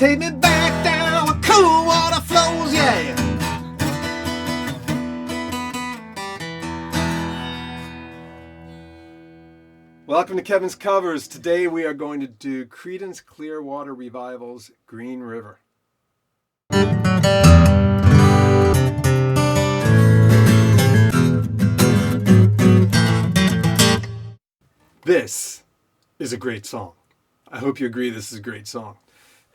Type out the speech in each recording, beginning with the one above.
take me back down where cool water flows, yeah. Welcome to Kevin's Covers. Today we are going to do Credence Clearwater Revival's Green River. This is a great song. I hope you agree this is a great song.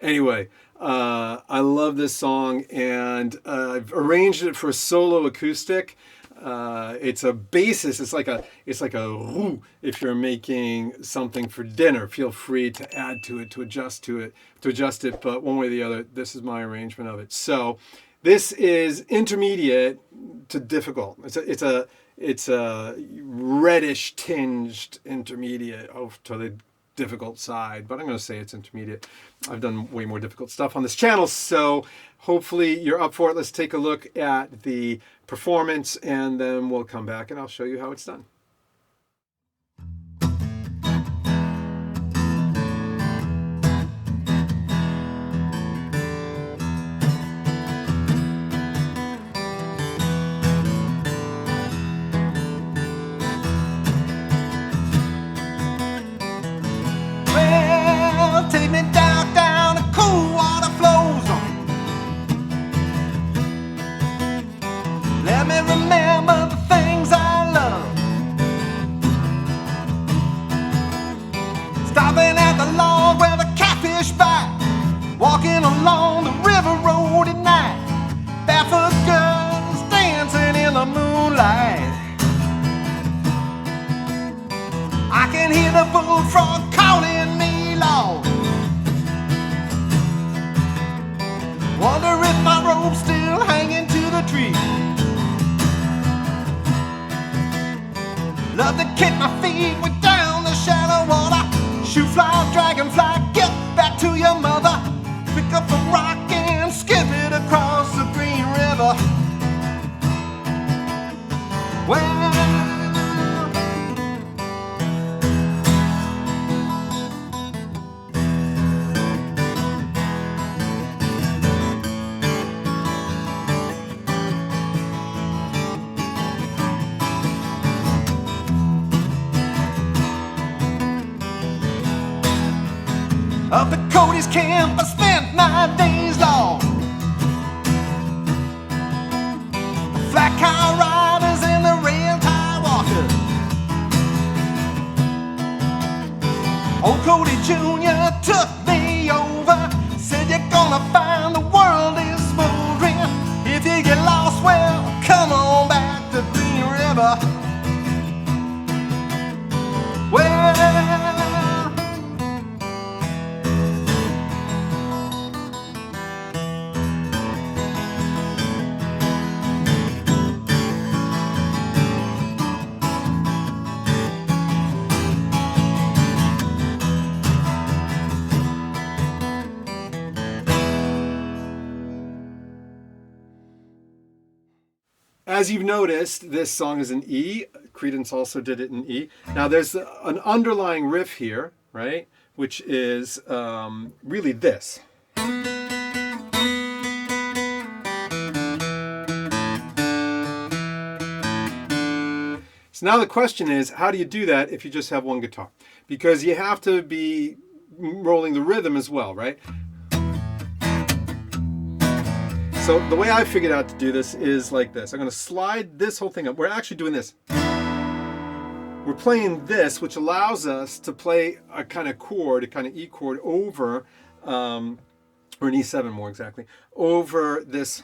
Anyway, I love this song, and I've arranged it for a solo acoustic. It's a basis. It's like a roux. If you're making something for dinner, feel free to add to it, to adjust it. But one way or the other, this is my arrangement of it. So this is intermediate to difficult. It's a reddish tinged intermediate to the difficult side, but I'm going to say it's intermediate. I've done way more difficult stuff on this channel, so hopefully you're up for it. Let's take a look at the performance, and then we'll come back and I'll show you how it's done. Take me down, the cool water flows on. Let me remember the things I love. Stopping at the log where the catfish bite. Walking along the river road at night. Barefoot girls dancing in the moonlight. I can hear the bullfrog calling me, Lord. Wonder if my rope's still hanging to the tree. Love to kick my feet way down the shallow water. Shoot fly, dragonfly, get back to your mother. Pick up a rock and skip it across the Green River. Well, up at Cody's camp, I spent my days long. Flat car riders and the rail tie walkers. Old Cody Jr. took me over. Said you're gonna find the world is smoldering. If you get lost, well, come on back to Green River. Well, as you've noticed, this song is in E. Credence also did it in E. Now there's an underlying riff here, right? Which is really this. So now the question is, how do you do that if you just have one guitar? Because you have to be rolling the rhythm as well, right? So the way I figured out to do this is like this. I'm going to slide this whole thing up. We're actually doing this. We're playing this, which allows us to play a kind of chord, a kind of E chord over, or an E7 more exactly, over this.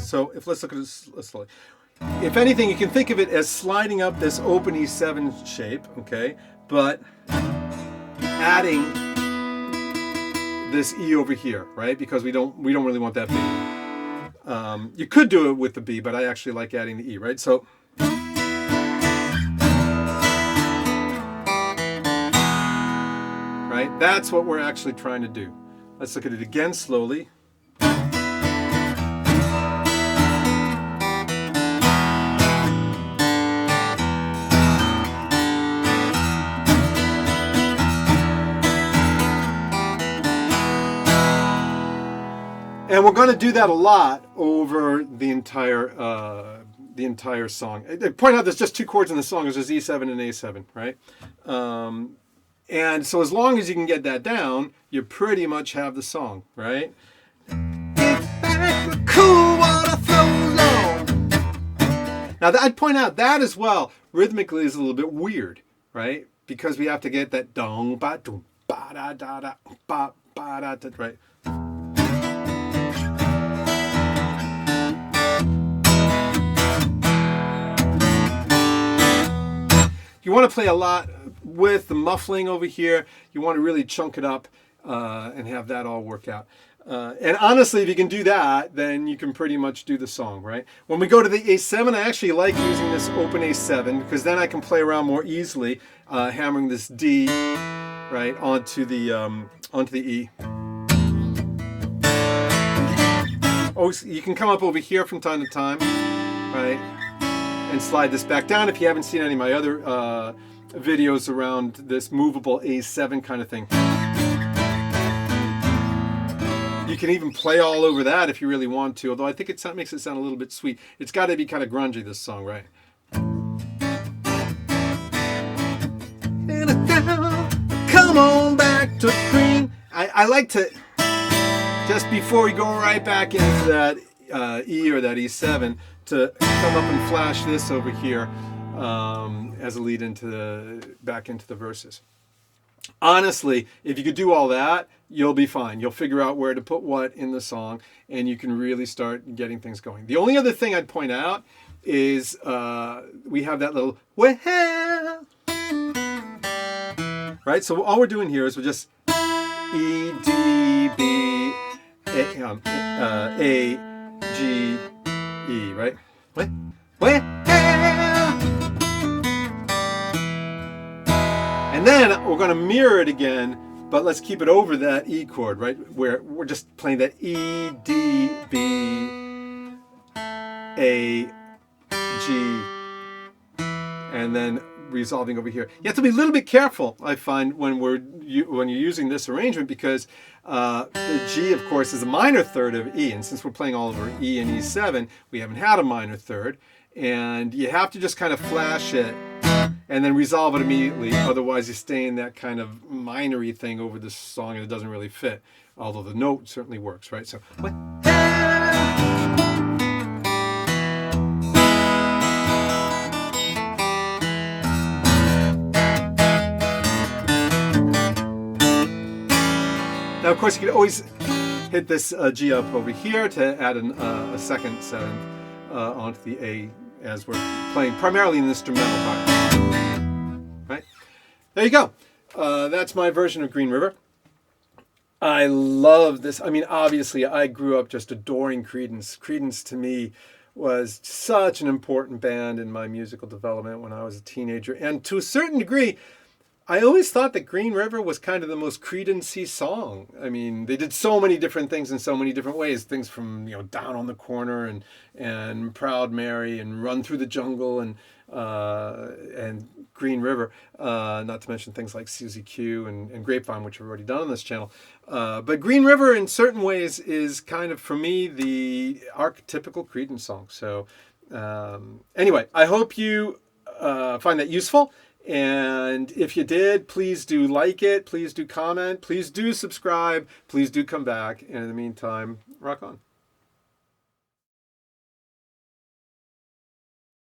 So let's look at this slowly. If anything, you can think of it as sliding up this open E7 shape, okay, but adding this E over here, right? Because we don't really want that B. You could do it with the B, but I actually like adding the E, right? So right, that's what we're actually trying to do. Let's look at it again slowly. going to do that a lot over the entire song. I point out there's just 2 chords in the song. There's E7 and A7, right? And so as long as you can get that down, you pretty much have the song, right? Cool water flows on. Now I'd point out that as well, rhythmically is a little bit weird, right? Because we have to get that dong ba dum ba da da da ba ba da da, right? You want to play a lot with the muffling over here. You want to really chunk it up and have that all work out. And honestly, if you can do that, then you can pretty much do the song, right? When we go to the A7, I actually like using this open A7 because then I can play around more easily, hammering this D right onto the E. Oh, you can come up over here from time to time, right? And slide this back down. If you haven't seen any of my other videos around this movable A7 kind of thing. You can even play all over that if you really want to, although I think it makes it sound a little bit sweet. It's got to be kind of grungy, this song, right? Come on back to green. I like to, just before we go right back into that E or that E7, to come up and flash this over here as a lead back into the verses. Honestly, if you could do all that, you'll be fine. You'll figure out where to put what in the song, and you can really start getting things going. The only other thing I'd point out is we have that little well, right? So all we're doing here is we're just E, D, B, A, G, E, right? What? And then we're going to mirror it again, but let's keep it over that E chord, right? Where we're just playing that E, D, B, A, G, and then resolving over here. You have to be a little bit careful, I find, when you're using this arrangement, because the G, of course, is a minor third of E, and since we're playing all over E and E7, we haven't had a minor third, and you have to just kind of flash it and then resolve it immediately. Otherwise, you stay in that kind of minory thing over this song, and it doesn't really fit. Although the note certainly works, right? So. Now, of course, you can always hit this G up over here to add a second seventh onto the A as we're playing primarily an instrumental part. Right? There you go. That's my version of Green River. I love this. I mean, obviously, I grew up just adoring Credence. Credence, to me, was such an important band in my musical development when I was a teenager. And to a certain degree, I always thought that Green River was kind of the most Credence-y song. I mean, they did so many different things in so many different ways. Things from, Down on the Corner and Proud Mary and Run Through the Jungle and Green River. Not to mention things like Susie Q and Grapevine, which we've already done on this channel. But Green River, in certain ways, is kind of, for me, the archetypical Credence song. So anyway, I hope you find that useful. And if you did, please do like it, please do comment, please do subscribe, please do come back. And in the meantime, rock on.